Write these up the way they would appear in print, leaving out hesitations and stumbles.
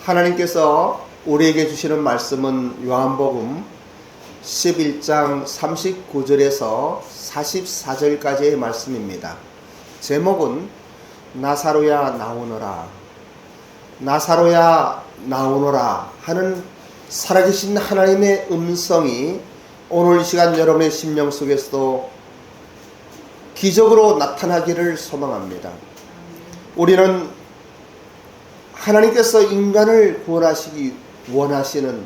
하나님께서 우리에게 주시는 말씀은 요한복음 11장 39절에서 44절까지의 말씀입니다. 제목은 나사로야 나오너라, 나사로야 나오너라 하는 살아계신 하나님의 음성이 오늘 이 시간 여러분의 심령 속에서도 기적으로 나타나기를 소망합니다. 우리는 하나님께서 인간을 구원하시기 원하시는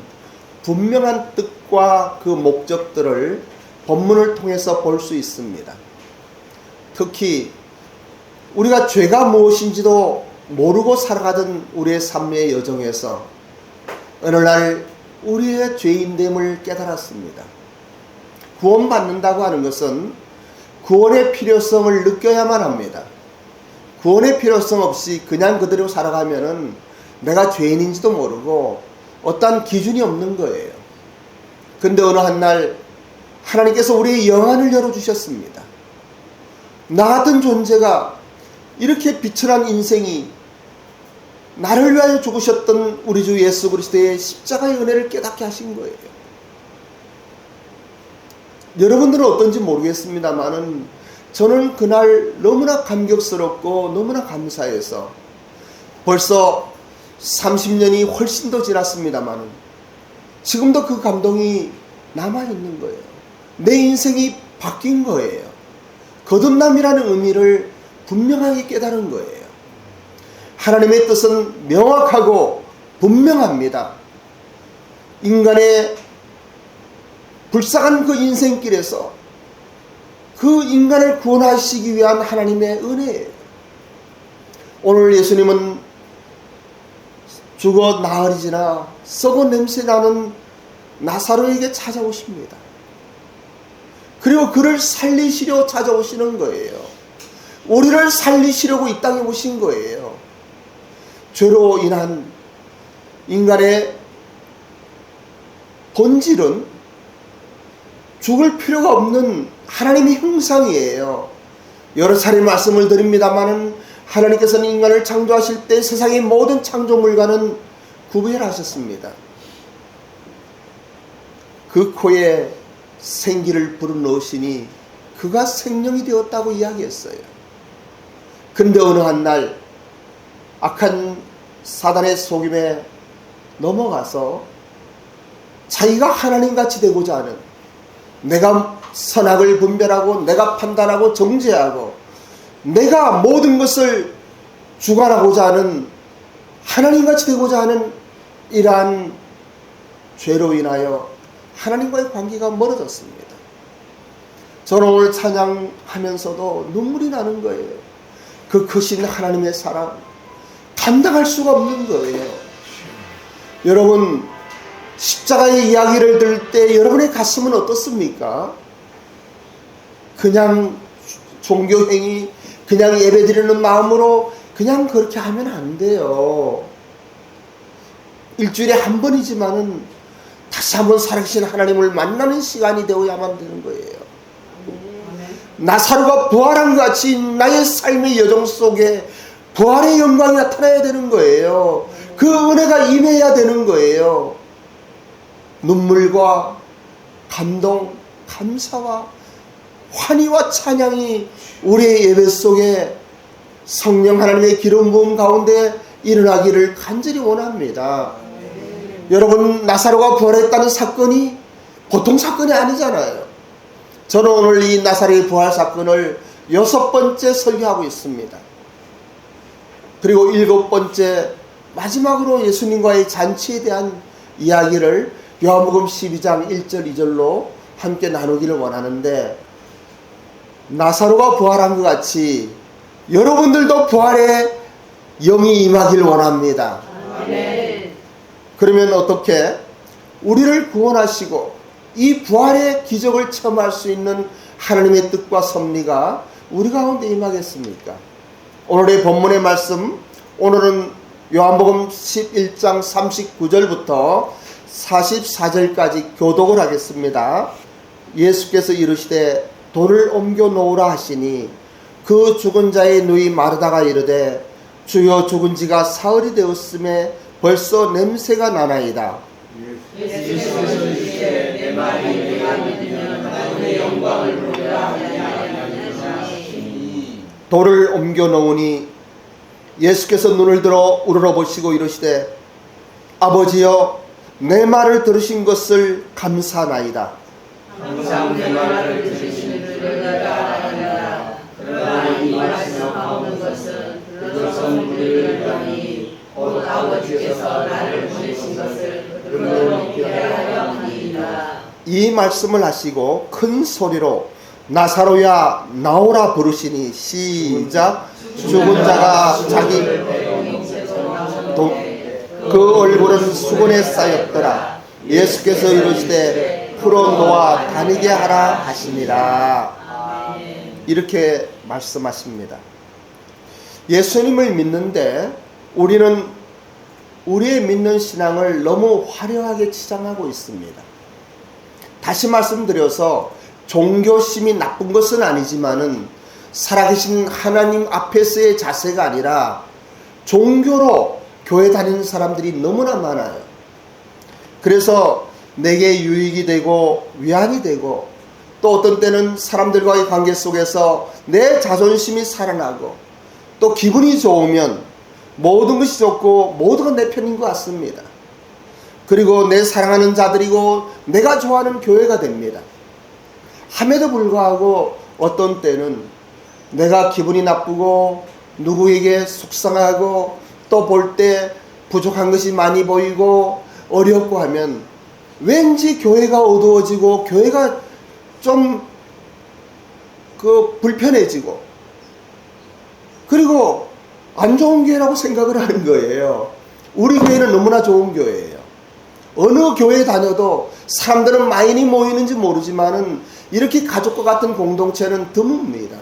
분명한 뜻과 그 목적들을 본문을 통해서 볼 수 있습니다. 특히 우리가 죄가 무엇인지도 모르고 살아가던 우리의 삶의 여정에서 어느 날 우리의 죄인됨을 깨달았습니다. 구원받는다고 하는 것은 구원의 필요성을 느껴야만 합니다. 구원의 필요성 없이 그냥 그대로 살아가면은 내가 죄인인지도 모르고 어떠한 기준이 없는 거예요. 근데 어느 한날 하나님께서 우리의 영안을 열어주셨습니다. 나 같은 존재가 이렇게 비천한 인생이 나를 위하여 죽으셨던 우리 주 예수 그리스도의 십자가의 은혜를 깨닫게 하신 거예요. 여러분들은 어떤지 모르겠습니다만은 저는 그날 너무나 감격스럽고 너무나 감사해서 벌써 30년이 훨씬 더 지났습니다만은 지금도 그 감동이 남아있는 거예요. 내 인생이 바뀐 거예요. 거듭남이라는 의미를 분명하게 깨달은 거예요. 하나님의 뜻은 명확하고 분명합니다. 인간의 불쌍한 그 인생길에서 그 인간을 구원하시기 위한 하나님의 은혜예요. 오늘 예수님은 죽어 나흘이지나 썩은 냄새나는 나사로에게 찾아오십니다. 그리고 그를 살리시려 찾아오시는 거예요. 우리를 살리시려고 이 땅에 오신 거예요. 죄로 인한 인간의 본질은 죽을 필요가 없는 하나님의 형상이에요. 여러 차례 말씀을 드립니다마는 하나님께서는 인간을 창조하실 때 세상의 모든 창조물과는 구별하셨습니다. 그 코에 생기를 불어넣으시니 그가 생명이 되었다고 이야기했어요. 근데 어느 한날 악한 사단의 속임에 넘어가서 자기가 하나님같이 되고자 하는, 내가 선악을 분별하고 내가 판단하고 정죄하고 내가 모든 것을 주관하고자 하는, 하나님같이 되고자 하는 이러한 죄로 인하여 하나님과의 관계가 멀어졌습니다. 저는 오늘 찬양하면서도 눈물이 나는 거예요. 그 크신 하나님의 사랑 감당할 수가 없는 거예요. 여러분, 십자가의 이야기를 들을 때 여러분의 가슴은 어떻습니까? 그냥 종교행위, 그냥 예배드리는 마음으로 그냥 그렇게 하면 안 돼요. 일주일에 한 번이지만은 다시 한번 살아계신 하나님을 만나는 시간이 되어야만 되는 거예요. 나사로가 부활한 것 같이 나의 삶의 여정 속에 부활의 영광이 나타나야 되는 거예요. 그 은혜가 임해야 되는 거예요. 눈물과 감동, 감사와 환희와 찬양이 우리의 예배 속에 성령 하나님의 기름 부음 가운데 일어나기를 간절히 원합니다. 여러분, 나사로가 부활했다는 사건이 보통 사건이 아니잖아요. 저는 오늘 이 나사로의 부활 사건을 6번째 설교하고 있습니다. 그리고 7번째 마지막으로 예수님과의 잔치에 대한 이야기를 요한복음 12장 1절 2절로 함께 나누기를 원하는데, 나사로가 부활한 것 같이 여러분들도 부활의 영이 임하기를 원합니다. 아멘. 그러면 어떻게 우리를 구원하시고 이 부활의 기적을 체험할 수 있는 하나님의 뜻과 섭리가 우리 가운데 임하겠습니까? 오늘의 본문의 말씀, 오늘은 요한복음 11장 39절부터 44절까지 교독을 하겠습니다. 예수께서 이르시되 돌을 옮겨 놓으라 하시니 그 죽은 자의 누이 마르다가 이르되 주여 죽은 지가 사흘이 되었음에 벌써 냄새가 나나이다. 예수께서 이르시되 내 말이 내가 믿으면 나의 영광을 보리라 하시니 돌을 옮겨 놓으니 예수께서 눈을 들어 우러러보시고 이르시되 아버지여 내 말을 들으신 것을 감사하나이다. 항상 내 말을 들으시는 줄을 내가 아나이다. 그러나 이 말씀 나오는 것은 그것은 우리를 보니 곧 아버지께서 나를 보내신 것을 그들로 믿게 하려 함이니라. 이 말씀을 하시고 큰 소리로 나사로야 나오라 부르시니 시작. 죽은 자가 자기 그 얼굴은 수건에 쌓였더라. 예수께서 이르시되 풀어놓아 다니게 하라 하시니라. 이렇게 말씀하십니다. 예수님을 믿는데 우리는 우리의 믿는 신앙을 너무 화려하게 치장하고 있습니다. 다시 말씀드려서 종교심이 나쁜 것은 아니지만은 살아계신 하나님 앞에서의 자세가 아니라 종교로 교회 다니는 사람들이 너무나 많아요. 그래서 내게 유익이 되고 위안이 되고 또 어떤 때는 사람들과의 관계 속에서 내 자존심이 살아나고 또 기분이 좋으면 모든 것이 좋고 모두가 내 편인 것 같습니다. 그리고 내 사랑하는 자들이고 내가 좋아하는 교회가 됩니다. 함에도 불구하고 어떤 때는 내가 기분이 나쁘고 누구에게 속상하고 또 볼 때 부족한 것이 많이 보이고 어렵고 하면 왠지 교회가 어두워지고 교회가 좀 불편해지고 그리고 안 좋은 교회라고 생각을 하는 거예요. 우리 교회는 너무나 좋은 교회예요. 어느 교회 다녀도 사람들은 많이 모이는지 모르지만은 이렇게 가족과 같은 공동체는 드뭅니다.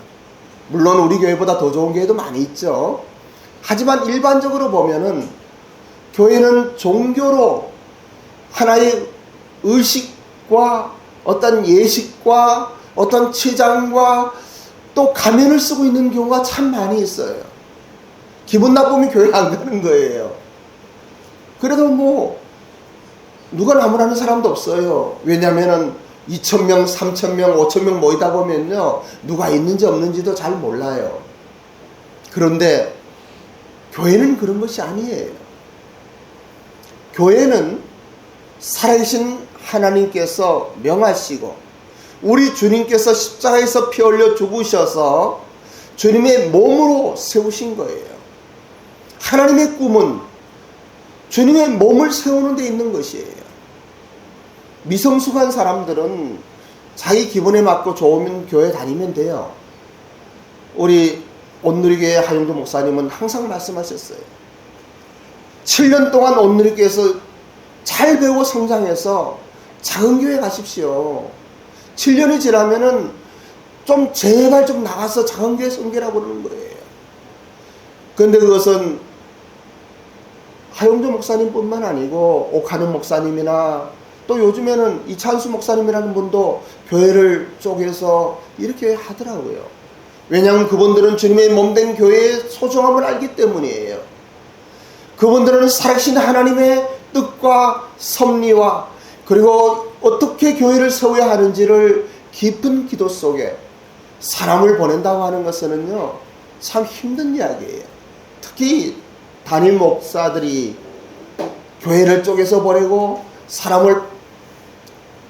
물론 우리 교회보다 더 좋은 교회도 많이 있죠. 하지만 일반적으로 보면은 교회는 종교로 하나의 의식과 어떤 예식과 어떤 치장과 또 가면을 쓰고 있는 경우가 참 많이 있어요. 기분 나쁘면 교회 안 가는 거예요. 그래도 뭐 누가 나무라는 사람도 없어요. 왜냐하면은 2,000명, 3,000명, 5,000명 모이다 보면요 누가 있는지 없는지도 잘 몰라요. 그런데 교회는 그런 것이 아니에요. 교회는 살아계신 하나님께서 명하시고 우리 주님께서 십자가에서 피 흘려 죽으셔서 주님의 몸으로 세우신 거예요. 하나님의 꿈은 주님의 몸을 세우는 데 있는 것이에요. 미성숙한 사람들은 자기 기분에 맞고 좋으면 교회 다니면 돼요. 우리 온누리교회 하용도 목사님은 항상 말씀하셨어요. 7년 동안 온누리교회에서 잘 배우고 성장해서 작은 교회 가십시오. 7년이 지나면은 좀 제발 좀 나가서 작은 교회 섬기라고 그러는 거예요. 그런데 그것은 하용조 목사님뿐만 아니고 옥하는 목사님이나 또 요즘에는 이찬수 목사님이라는 분도 교회를 쪼개서 이렇게 하더라고요. 왜냐하면 그분들은 주님의 몸된 교회의 소중함을 알기 때문이에요. 그분들은 살아계신 하나님의 뜻과 섭리와 그리고 어떻게 교회를 세워야 하는지를 깊은 기도 속에 사람을 보낸다고 하는 것은요 참 힘든 이야기예요. 특히 담임 목사들이 교회를 쪼개서 보내고 사람을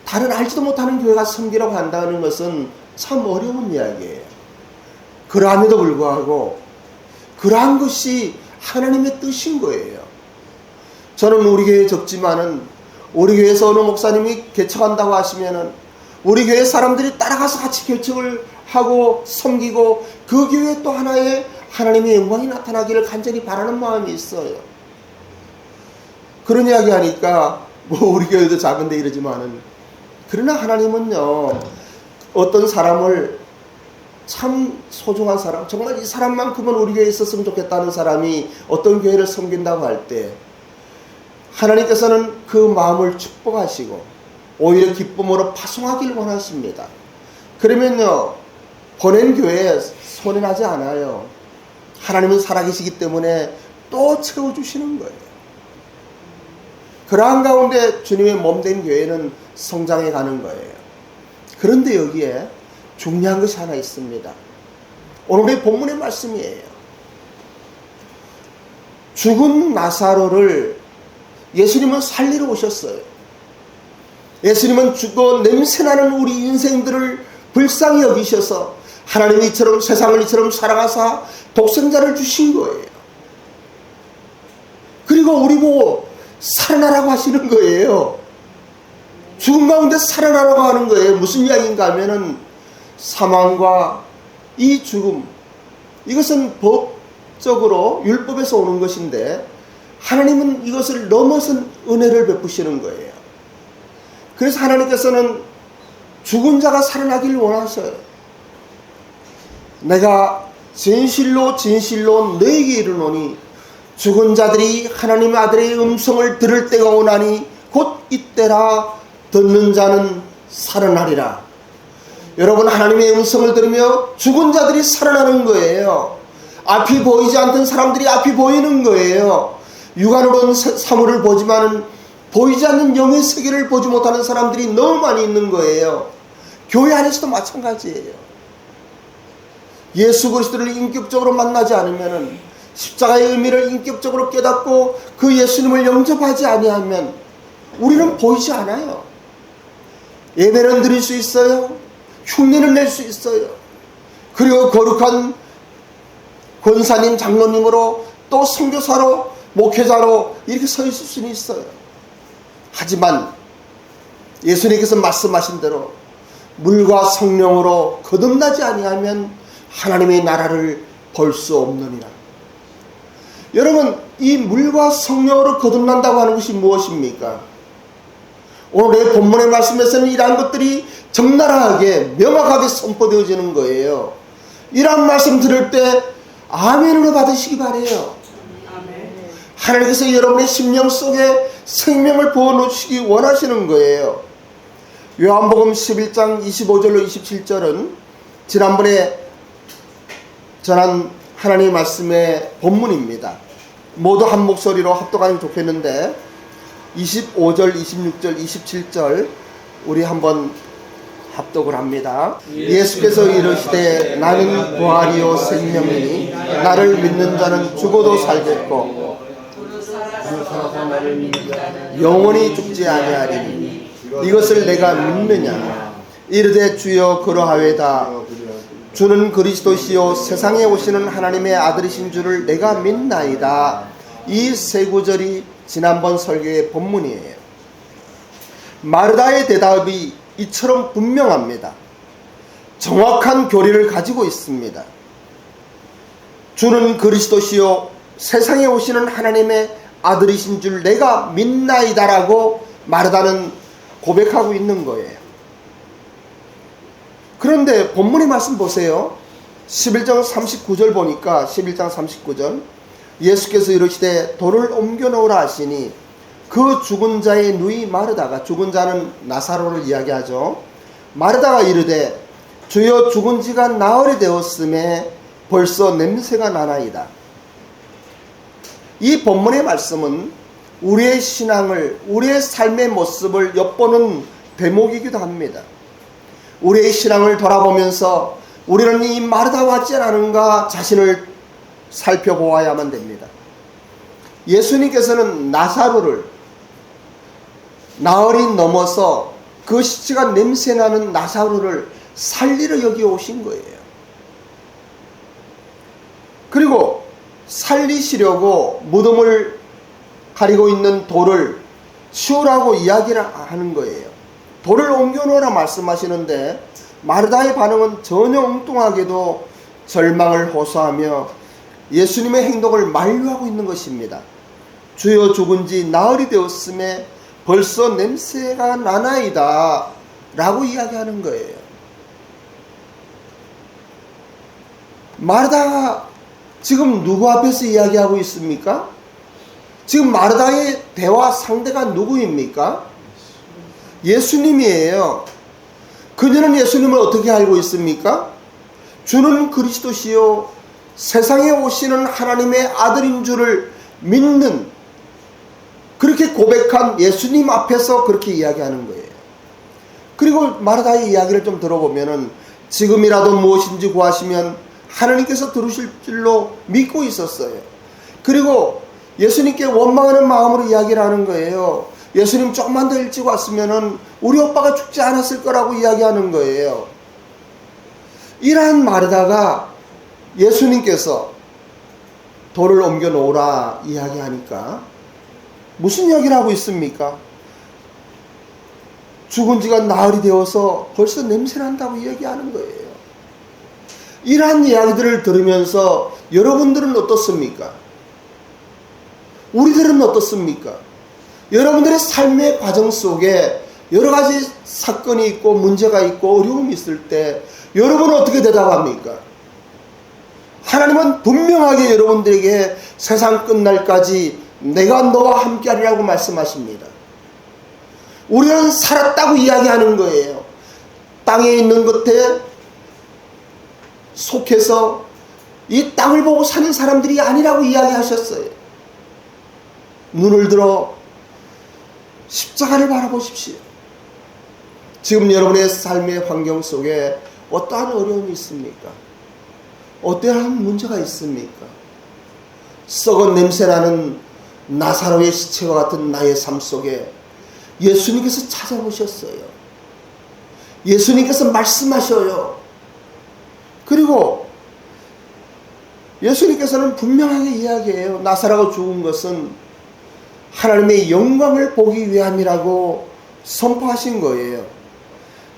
다른 알지도 못하는 교회가 섬기라고 한다는 것은 참 어려운 이야기예요. 그러함에도 불구하고 그러한 것이 하나님의 뜻인 거예요. 저는 우리 교회에 적지만은 우리 교회에서 어느 목사님이 개척한다고 하시면은 우리 교회 사람들이 따라가서 같이 개척을 하고 섬기고 그 교회에 또 하나의 하나님의 영광이 나타나기를 간절히 바라는 마음이 있어요. 그런 이야기 하니까 뭐 우리 교회도 작은데 이러지만은 그러나 하나님은요 어떤 사람을 참 소중한 사람 정말 이 사람만큼은 우리 교회에 있었으면 좋겠다는 사람이 어떤 교회를 섬긴다고 할 때 하나님께서는 그 마음을 축복하시고 오히려 기쁨으로 파송하기를 원하십니다. 그러면요 보낸 교회에 손해나지 않아요. 하나님은 살아계시기 때문에 또 채워주시는 거예요. 그러한 가운데 주님의 몸된 교회는 성장해 가는 거예요. 그런데 여기에 중요한 것이 하나 있습니다. 오늘의 본문의 말씀이에요. 죽은 나사로를 예수님은 살리러 오셨어요. 예수님은 죽어 냄새나는 우리 인생들을 불쌍히 여기셔서 하나님이 이처럼 세상을 이처럼 사랑하사 독생자를 주신 거예요. 그리고 우리 보고 살아나라고 하시는 거예요. 죽음 가운데 살아나라고 하는 거예요. 무슨 이야기인가 하면은 사망과 이 죽음, 이것은 법적으로 율법에서 오는 것인데 하나님은 이것을 넘어선 은혜를 베푸시는 거예요. 그래서 하나님께서는 죽은 자가 살아나기를 원하셔요. 내가 진실로 진실로 너에게 이르노니 죽은 자들이 하나님의 아들의 음성을 들을 때가 오나니 곧 이때라. 듣는 자는 살아나리라. 여러분, 하나님의 음성을 들으며 죽은 자들이 살아나는 거예요. 앞이 보이지 않던 사람들이 앞이 보이는 거예요. 육안으로는 사물을 보지만 보이지 않는 영의 세계를 보지 못하는 사람들이 너무 많이 있는 거예요. 교회 안에서도 마찬가지예요. 예수 그리스도를 인격적으로 만나지 않으면, 십자가의 의미를 인격적으로 깨닫고 그 예수님을 영접하지 아니하면 우리는 보이지 않아요. 예배는 드릴 수 있어요. 흉내는 낼 수 있어요. 그리고 거룩한 권사님, 장로님으로 또 선교사로, 목회자로 이렇게 서 있을 수는 있어요. 하지만 예수님께서 말씀하신 대로 물과 성령으로 거듭나지 아니하면 하나님의 나라를 볼 수 없느니라. 여러분, 이 물과 성령으로 거듭난다고 하는 것이 무엇입니까? 오늘의 본문의 말씀에서는 이러한 것들이 적나라하게 명확하게 선포되어지는 거예요. 이러한 말씀 들을 때 아멘으로 받으시기 바라요. 하나님께서 여러분의 심령 속에 생명을 부어놓으시기 원하시는 거예요. 요한복음 11장 25절로 27절은 지난번에 전한 하나님의 말씀의 본문입니다. 모두 한 목소리로 합독하면 좋겠는데 25절, 26절, 27절 우리 한번 합독을 합니다. 예수께서 이르시되 나는 부활이요 생명이니 나를 믿는 자는 죽어도 살겠고 영원히 죽지 아니하리니 이것을 내가 믿느냐. 이르되 주여 그러하외다. 주는 그리스도시요 세상에 오시는 하나님의 아들이신 줄을 내가 믿나이다. 이 세 구절이 지난번 설교의 본문이에요. 마르다의 대답이 이처럼 분명합니다. 정확한 교리를 가지고 있습니다. 주는 그리스도시요 세상에 오시는 하나님의 아들이신 줄 내가 믿나이다라고 마르다는 고백하고 있는 거예요. 그런데 본문의 말씀 보세요. 11장 39절 보니까 11장 39절 예수께서 이르시되 돌을 옮겨 놓으라 하시니 그 죽은 자의 누이 마르다가, 죽은 자는 나사로를 이야기하죠. 마르다가 이르되 주여 죽은 지가 나흘이 되었음에 벌써 냄새가 나나이다. 이 본문의 말씀은 우리의 신앙을, 우리의 삶의 모습을 엿보는 대목이기도 합니다. 우리의 신앙을 돌아보면서 우리는 이 마르다와 같지 않은가 자신을 살펴보아야만 됩니다. 예수님께서는 나사로를 나흘이 넘어서 그 시체가 냄새나는 나사로를 살리러 여기 오신 거예요. 그리고 살리시려고 무덤을 가리고 있는 돌을 치우라고 이야기를 하는 거예요. 돌을 옮겨놓으라 말씀하시는데 마르다의 반응은 전혀 엉뚱하게도 절망을 호소하며 예수님의 행동을 만류하고 있는 것입니다. 주여 죽은 지 나흘이 되었음에 벌써 냄새가 나나이다 라고 이야기하는 거예요. 마르다가 지금 누구 앞에서 이야기하고 있습니까? 지금 마르다의 대화 상대가 누구입니까? 예수님이에요. 그녀는 예수님을 어떻게 알고 있습니까? 주는 그리스도시요 세상에 오시는 하나님의 아들인 줄을 믿는 그렇게 고백한 예수님 앞에서 그렇게 이야기하는 거예요. 그리고 마르다의 이야기를 좀 들어보면은 지금이라도 무엇인지 구하시면 하나님께서 들으실 줄로 믿고 있었어요. 그리고 예수님께 원망하는 마음으로 이야기를 하는 거예요. 예수님 조금만 더 일찍 왔으면은 우리 오빠가 죽지 않았을 거라고 이야기하는 거예요. 이러한 마르다가 예수님께서 돌을 옮겨 놓으라 이야기하니까 무슨 이야기를 하고 있습니까? 죽은 지가 나흘이 되어서 벌써 냄새난다고 이야기하는 거예요. 이러한 이야기들을 들으면서 여러분들은 어떻습니까? 우리들은 어떻습니까? 여러분들의 삶의 과정 속에 여러 가지 사건이 있고 문제가 있고 어려움이 있을 때 여러분은 어떻게 대답합니까? 하나님은 분명하게 여러분들에게 세상 끝날까지 내가 너와 함께하리라고 말씀하십니다. 우리는 살았다고 이야기하는 거예요. 땅에 있는 것에 속해서 이 땅을 보고 사는 사람들이 아니라고 이야기하셨어요. 눈을 들어 십자가를 바라보십시오. 지금 여러분의 삶의 환경 속에 어떠한 어려움이 있습니까? 어떠한 문제가 있습니까? 썩은 냄새나는 나사로의 시체와 같은 나의 삶 속에 예수님께서 찾아오셨어요. 예수님께서 말씀하셔요. 그리고 예수님께서는 분명하게 이야기해요. 나사로가 죽은 것은 하나님의 영광을 보기 위함이라고 선포하신 거예요.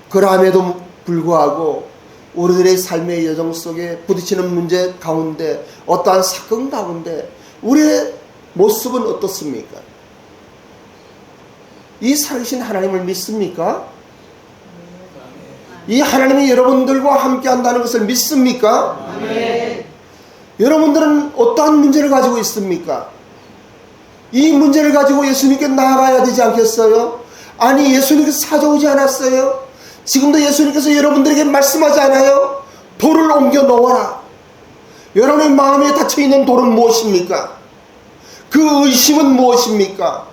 그럼에도 불구하고 우리들의 삶의 여정 속에 부딪히는 문제 가운데 어떠한 사건 가운데 우리의 모습은 어떻습니까? 이 살아계신 하나님을 믿습니까? 이 하나님이 여러분들과 함께 한다는 것을 믿습니까? 아멘. 여러분들은 어떠한 문제를 가지고 있습니까? 이 문제를 가지고 예수님께 나아가야 되지 않겠어요? 아니, 예수님께서 찾아오지 않았어요? 지금도 예수님께서 여러분들에게 말씀하지 않아요? 돌을 옮겨 놓아라. 여러분의 마음에 닫혀있는 돌은 무엇입니까? 그 의심은 무엇입니까?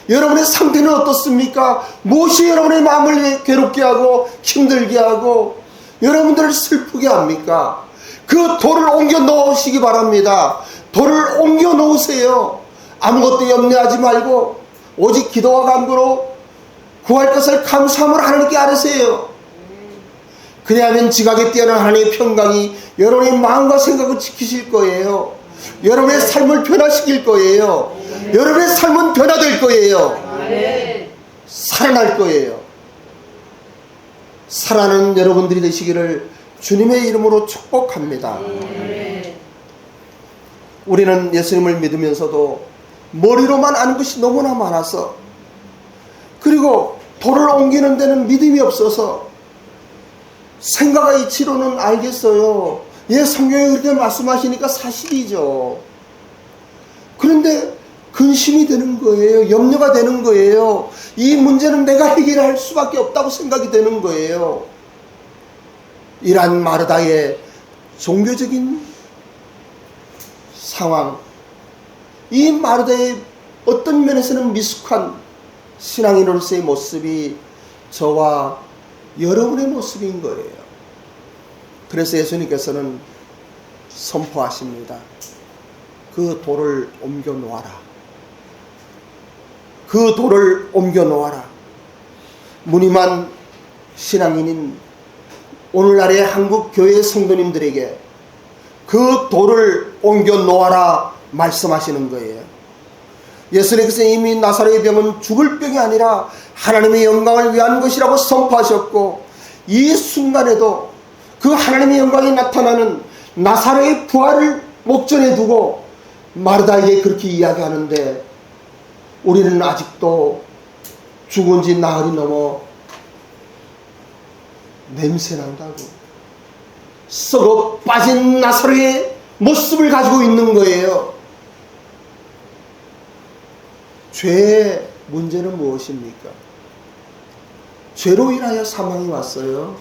여러분의 상태는 어떻습니까? 무엇이 여러분의 마음을 괴롭게 하고 힘들게 하고 여러분들을 슬프게 합니까? 그 돌을 옮겨 놓으시기 바랍니다. 돌을 옮겨 놓으세요. 아무것도 염려하지 말고 오직 기도와 간구로 구할 것을 감사함으로 하나님께 아뢰세요. 그래야만 지각에 뛰어난 하나님의 평강이 여러분의 마음과 생각을 지키실 거예요. 여러분의 삶을 변화시킬 거예요. 여러분의 삶은 변화될 거예요. 살아날 거예요. 살아나는 여러분들이 되시기를 주님의 이름으로 축복합니다. 우리는 예수님을 믿으면서도 머리로만 아는 것이 너무나 많아서, 그리고 돌을 옮기는 데는 믿음이 없어서 생각의 이치로는 알겠어요. 예, 성경에 그렇게 말씀하시니까 사실이죠. 그런데 근심이 되는 거예요. 염려가 되는 거예요. 이 문제는 내가 해결할 수밖에 없다고 생각이 되는 거예요. 이러한 마르다의 종교적인 상황, 이 마르다의 어떤 면에서는 미숙한 신앙인으로서의 모습이 저와 여러분의 모습인 거예요. 그래서 예수님께서는 선포하십니다. 그 돌을 옮겨 놓아라. 그 돌을 옮겨 놓아라. 무늬만 신앙인인 오늘날의 한국 교회 성도님들에게 그 돌을 옮겨 놓아라 말씀하시는 거예요. 예수님께서 이미 나사로의 병은 죽을 병이 아니라 하나님의 영광을 위한 것이라고 선포하셨고, 이 순간에도 그 하나님의 영광이 나타나는 나사로의 부활을 목전에 두고 마르다에게 그렇게 이야기하는데, 우리는 아직도 죽은 지 나흘이 넘어 냄새난다고 썩어 빠진 나사로의 모습을 가지고 있는 거예요. 죄의 문제는 무엇입니까? 죄로 인하여 사망이 왔어요?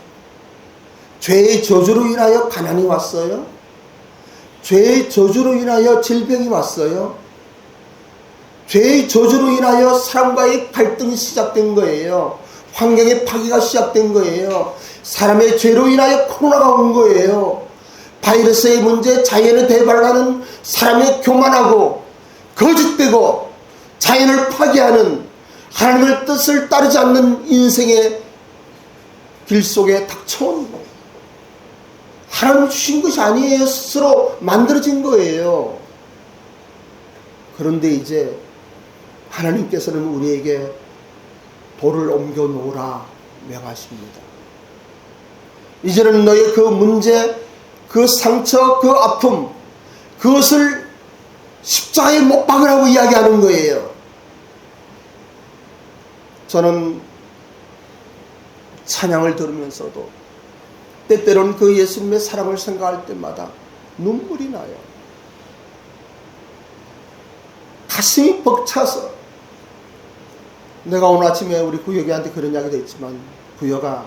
죄의 저주로 인하여 가난이 왔어요? 죄의 저주로 인하여 질병이 왔어요? 죄의 저주로 인하여 사람과의 갈등이 시작된 거예요. 환경의 파괴가 시작된 거예요. 사람의 죄로 인하여 코로나가 온 거예요. 바이러스의 문제, 자연의 대발하는 사람의 교만하고 거짓되고 자연을 파괴하는 하나님의 뜻을 따르지 않는 인생의 길 속에 닥쳐온 거예요. 하나님 주신 것이 아니에요. 스스로 만들어진 거예요. 그런데 이제 하나님께서는 우리에게 돌을 옮겨 놓으라 명하십니다. 이제는 너의 그 문제, 그 상처, 그 아픔, 그것을 십자가에 못 박으라고 이야기하는 거예요. 저는 찬양을 들으면서도 때때로는 그 예수님의 사랑을 생각할 때마다 눈물이 나요. 가슴이 벅차서. 내가 오늘 아침에 우리 구역이한테 그런 이야기도 했지만, 구역아,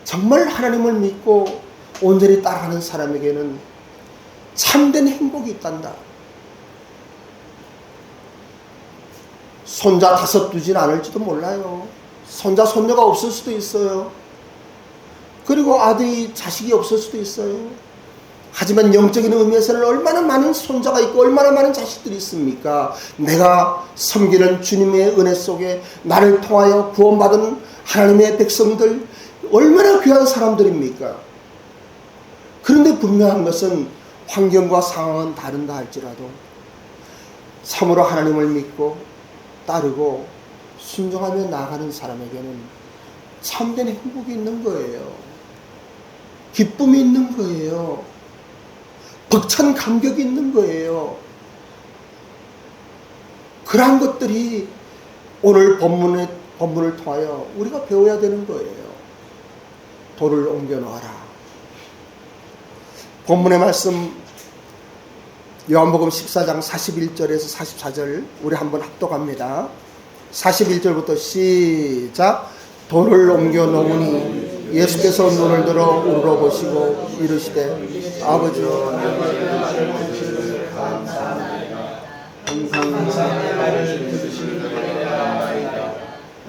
정말 하나님을 믿고 온전히 따라가는 사람에게는 참된 행복이 있단다. 손자 5 두진 않을지도 몰라요. 손자 손녀가 없을 수도 있어요. 그리고 아들이 자식이 없을 수도 있어요. 하지만 영적인 의미에서는 얼마나 많은 손자가 있고 얼마나 많은 자식들이 있습니까? 내가 섬기는 주님의 은혜 속에 나를 통하여 구원받은 하나님의 백성들, 얼마나 귀한 사람들입니까? 그런데 분명한 것은 환경과 상황은 다른다 할지라도 참으로 하나님을 믿고 따르고 순종하며 나아가는 사람에게는 참된 행복이 있는 거예요. 기쁨이 있는 거예요. 벅찬 감격이 있는 거예요. 그러한 것들이 오늘 본문을 통하여 우리가 배워야 되는 거예요. 돌을 옮겨 놓아라. 본문의 말씀 요한복음 14장 41절에서 44절 우리 한번 합독합니다. 41절부터 시작. 돌을 옮겨 놓으니 예수께서 눈을 들어 우러보시고 이르시되 아버지여 항상 내 말을 들으시는 바이다.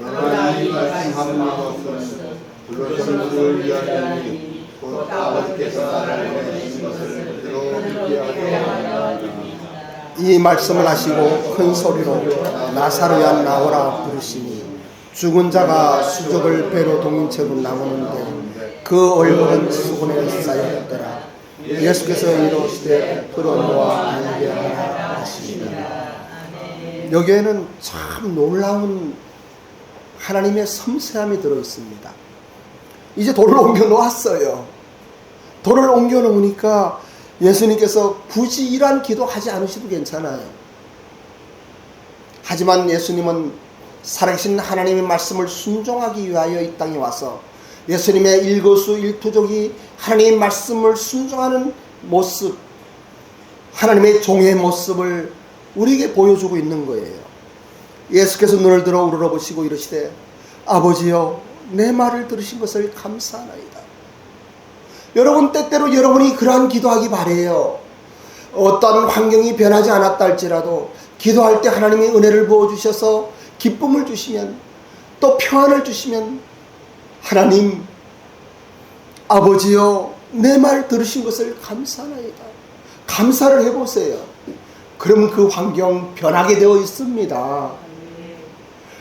너가 이 말씀하는 것은 불러선 그를 위하여니 곧 아버지께서 나를 보내신 것을 그대로 믿게 하려 함이니라. 이 말씀을 하시고 큰 소리로 나사로야 나오라 부르시니 죽은 자가 수족을 배로 동인 채로 나오는데 그 얼굴은 수건에 쌓였더라. 예수께서 이르시되 들어놓아 알게 하라 하시니라. 여기에는 참 놀라운 하나님의 섬세함이 들어있습니다. 이제 돌을 옮겨 놓았어요. 돌을 옮겨 놓으니까 예수님께서 굳이 이러한 기도하지 않으셔도 괜찮아요. 하지만 예수님은 살아계신 하나님의 말씀을 순종하기 위하여 이 땅에 와서 예수님의 일거수일투족이 하나님의 말씀을 순종하는 모습, 하나님의 종의 모습을 우리에게 보여주고 있는 거예요. 예수께서 눈을 들어 우러러보시고 이르시되 아버지여 내 말을 들으신 것을 감사하나이다. 여러분 때때로 여러분이 그러한 기도하기 바라요. 어떤 환경이 변하지 않았다 할지라도 기도할 때 하나님이 은혜를 부어주셔서 기쁨을 주시면 또 평안을 주시면 하나님 아버지여 내 말 들으신 것을 감사하나이다. 감사를 해보세요. 그럼 그 환경 변하게 되어 있습니다.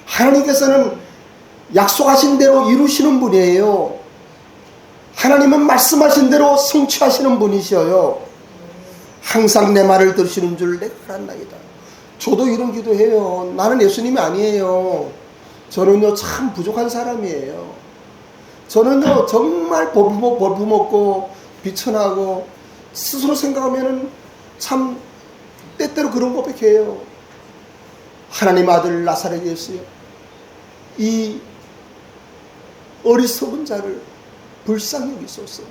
하나님께서는 약속하신 대로 이루시는 분이에요. 하나님은 말씀하신 대로 성취하시는 분이셔요. 항상 내 말을 들으시는 줄 내가 알았나이다. 저도 이런 기도해요. 나는 예수님이 아니에요. 저는요 참 부족한 사람이에요. 저는요 정말 벌부먹고 비천하고 스스로 생각하면은 참 때때로 그런 고백해요. 하나님 아들 나사렛 예수여, 이 어리석은 자를 불쌍히 여기소서.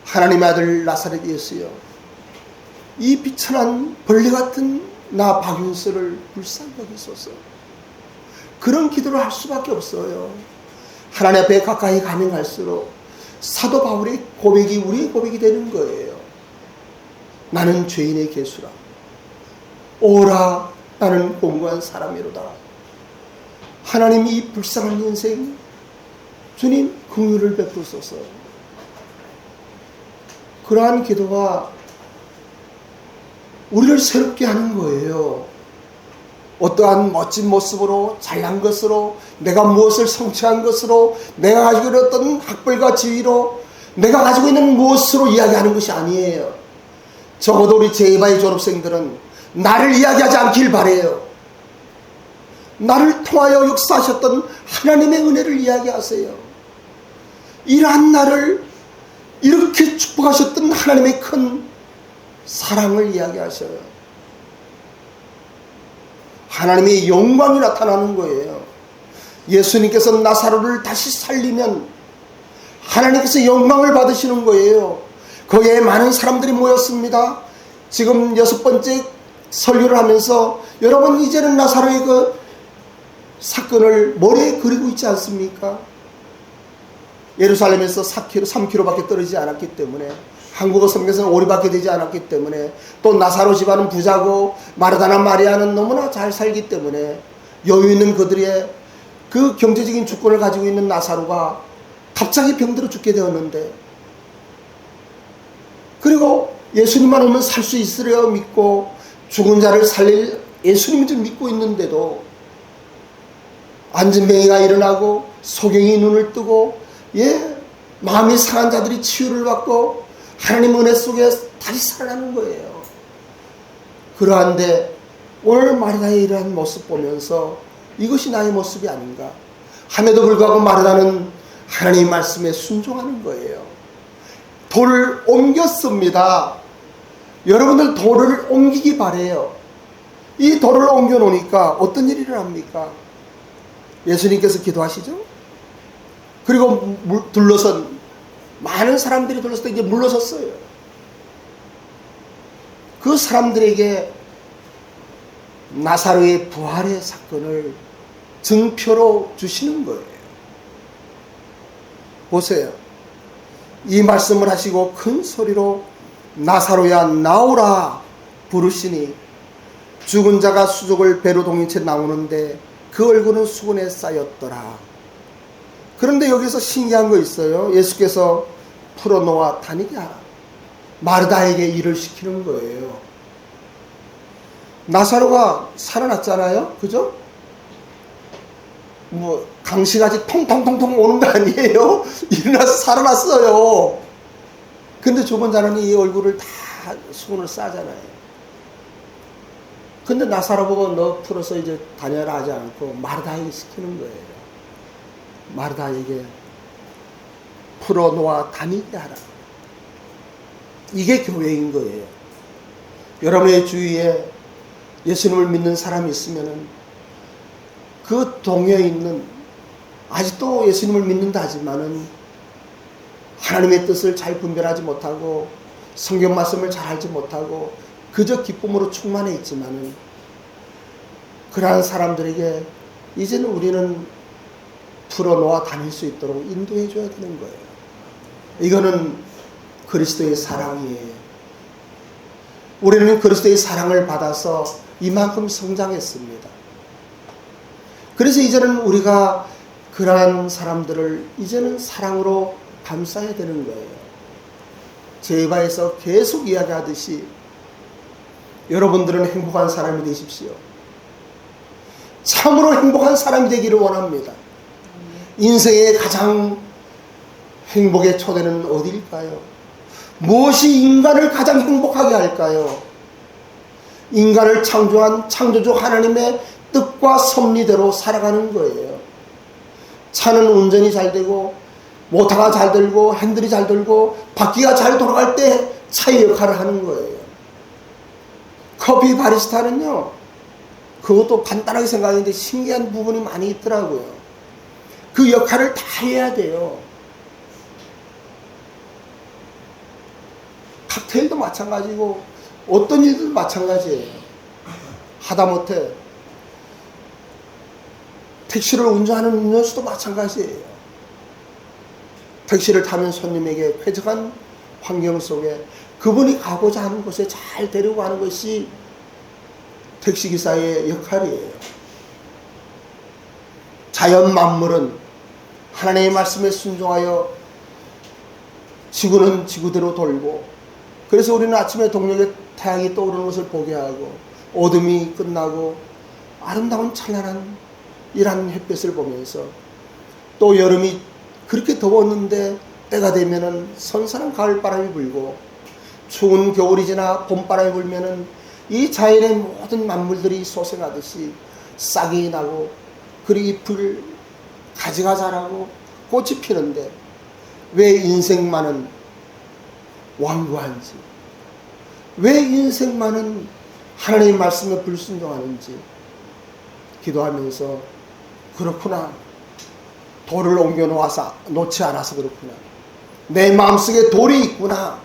하나님 아들 나사렛 예수여, 이 비천한 벌레 같은 나 박윤수를 불쌍히 여기소서. 그런 기도를 할 수밖에 없어요. 하나님 앞에 가까이 가면 갈수록 사도 바울의 고백이 우리의 고백이 되는 거예요. 나는 죄인의 개수라. 오라 나는 공고한 사람이로다. 하나님 이 불쌍한 인생 주님 긍휼을 베푸소서. 그러한 기도가 우리를 새롭게 하는 거예요. 어떠한 멋진 모습으로 잘난 것으로 내가 무엇을 성취한 것으로 내가 가지고 있는 어떤 학벌과 지위로 내가 가지고 있는 무엇으로 이야기하는 것이 아니에요. 적어도 우리 제2바의 졸업생들은 나를 이야기하지 않길 바라요. 나를 통하여 역사하셨던 하나님의 은혜를 이야기하세요. 이러한 나를 이렇게 축복하셨던 하나님의 큰 사랑을 이야기하셔요. 하나님의 영광이 나타나는 거예요. 예수님께서 나사로를 다시 살리면 하나님께서 영광을 받으시는 거예요. 거기에 많은 사람들이 모였습니다. 지금 6번째 설교를 하면서 여러분 이제는 나사로의 그 사건을 머리에 그리고 있지 않습니까? 예루살렘에서 3km밖에 떨어지지 않았기 때문에, 한국어 성경에서는 오리밖에 되지 않았기 때문에, 또 나사로 집안은 부자고 마르다나 마리아는 너무나 잘 살기 때문에 여유 있는 그들의 그 경제적인 주권을 가지고 있는 나사로가 갑자기 병들어 죽게 되었는데, 그리고 예수님만 오면 살 수 있으려 믿고 죽은 자를 살릴 예수님을 좀 믿고 있는데도 안진뱅이가 일어나고 소경이 눈을 뜨고 마음이 상한 자들이 치유를 받고 하나님 은혜 속에 다시 살아나는 거예요. 그러한데 오늘 마르다의 이러한 모습 보면서 이것이 나의 모습이 아닌가 함에도 불구하고 마르다는 하나님의 말씀에 순종하는 거예요. 돌을 옮겼습니다. 여러분들 돌을 옮기기 바래요. 이 돌을 옮겨 놓으니까 어떤 일이 일어납니까? 예수님께서 기도하시죠? 그리고 둘러선 많은 사람들이 둘러서 이제 물러섰어요. 그 사람들에게 나사로의 부활의 사건을 증표로 주시는 거예요. 보세요. 이 말씀을 하시고 큰 소리로 나사로야 나오라 부르시니 죽은 자가 수족을 배로 동인 채 나오는데 그 얼굴은 수건에 쌓였더라. 그런데 여기서 신기한 거 있어요. 예수께서 풀어놓아 다니게 하라. 마르다에게 일을 시키는 거예요. 나사로가 살아났잖아요. 그죠? 뭐 강시같이 통통통통 오는 거 아니에요? 일어나서 살아났어요. 근데 죽은 자는 이 얼굴을 다 수건을 싸잖아요. 근데 나사로 보고 너 풀어서 이제 다녀라 하지 않고 마르다에게 시키는 거예요. 마르다에게 풀어놓아 다니게 하라. 이게 교회인 거예요. 여러분의 주위에 예수님을 믿는 사람이 있으면은 그 동요에 있는 아직도 예수님을 믿는다 하지만은 하나님의 뜻을 잘 분별하지 못하고 성경 말씀을 잘 알지 못하고 그저 기쁨으로 충만해 있지만은 그러한 사람들에게 이제는 우리는 풀어놓아 다닐 수 있도록 인도해 줘야 되는 거예요. 이거는 그리스도의 사랑이에요. 우리는 그리스도의 사랑을 받아서 이만큼 성장했습니다. 그래서 이제는 우리가 그러한 사람들을 이제는 사랑으로 감싸야 되는 거예요. 제2바에서 계속 이야기하듯이 여러분들은 행복한 사람이 되십시오. 참으로 행복한 사람이 되기를 원합니다. 인생의 가장 행복의 초대는 어디일까요? 무엇이 인간을 가장 행복하게 할까요? 인간을 창조한 창조주 하나님의 뜻과 섭리대로 살아가는 거예요. 차는 운전이 잘 되고 모터가 잘 돌고 핸들이 잘 돌고 바퀴가 잘 돌아갈 때 차의 역할을 하는 거예요. 커피 바리스타는요, 그것도 간단하게 생각하는데 신기한 부분이 많이 있더라고요. 그 역할을 다 해야 돼요. 칵테일도 마찬가지고 어떤 일도 마찬가지예요. 하다못해 택시를 운전하는 운전수도 마찬가지예요. 택시를 타면 손님에게 쾌적한 환경 속에 그분이 가고자 하는 곳에 잘 데리고 가는 것이 택시기사의 역할이에요. 자연 만물은 하나님의 말씀에 순종하여 지구는 지구대로 돌고, 그래서 우리는 아침에 동력에 태양이 떠오르는 것을 보게 하고, 어둠이 끝나고 아름다운 찬란한 이런 햇볕을 보면서, 또 여름이 그렇게 더웠는데 때가 되면은 선선한 가을바람이 불고, 추운 겨울이 지나 봄바람이 불면은 이 자연의 모든 만물들이 소생하듯이 싹이 나고 그리 잎을 가지가 자라고 꽃이 피는데, 왜 인생만은 완고한지, 왜 인생만은 하나님의 말씀에 불순종하는지 기도하면서, 그렇구나, 돌을 옮겨 놓지 않아서 그렇구나, 내 마음속에 돌이 있구나,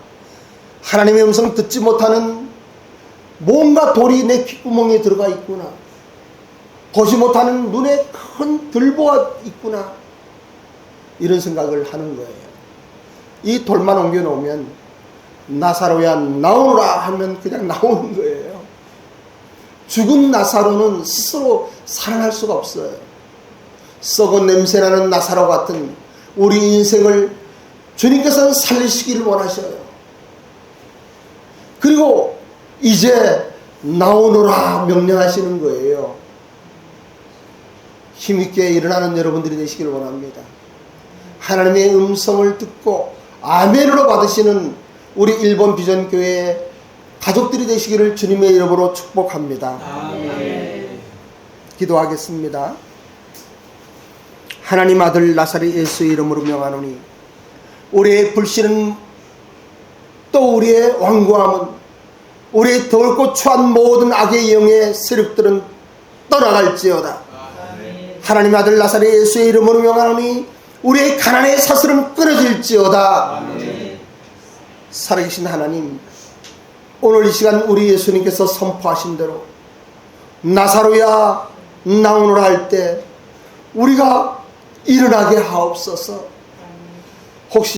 하나님의 음성 듣지 못하는 뭔가 돌이 내 귓구멍에 들어가 있구나, 보지 못하는 눈에 큰 들보가 있구나, 이런 생각을 하는 거예요. 이 돌만 옮겨 놓으면 나사로야 나오노라 하면 그냥 나오는 거예요. 죽은 나사로는 스스로 살아날 수가 없어요. 썩은 냄새나는 나사로 같은 우리 인생을 주님께서는 살리시기를 원하셔요. 그리고 이제 나오노라 명령하시는 거예요. 힘있게 일어나는 여러분들이 되시기를 원합니다. 하나님의 음성을 듣고 아멘으로 받으시는 우리 일본 비전교회 가족들이 되시기를 주님의 이름으로 축복합니다. 아멘. 기도하겠습니다. 하나님 아들 나사렛 예수의 이름으로 명하노니, 우리의 불신은 또 우리의 완고함은, 우리의 덜고 추한 모든 악의 영의 세력들은 떠나갈지어다. 하나님 아들 나사렛 예수의 이름으로 명하노니 우리의 가난의 사슬은 끊어질지어다. 아멘. 살아계신 하나님, 오늘 이 시간 우리 예수님께서 선포하신 대로 나사로야 나오노라 할 때 우리가 일어나게 하옵소서. 혹시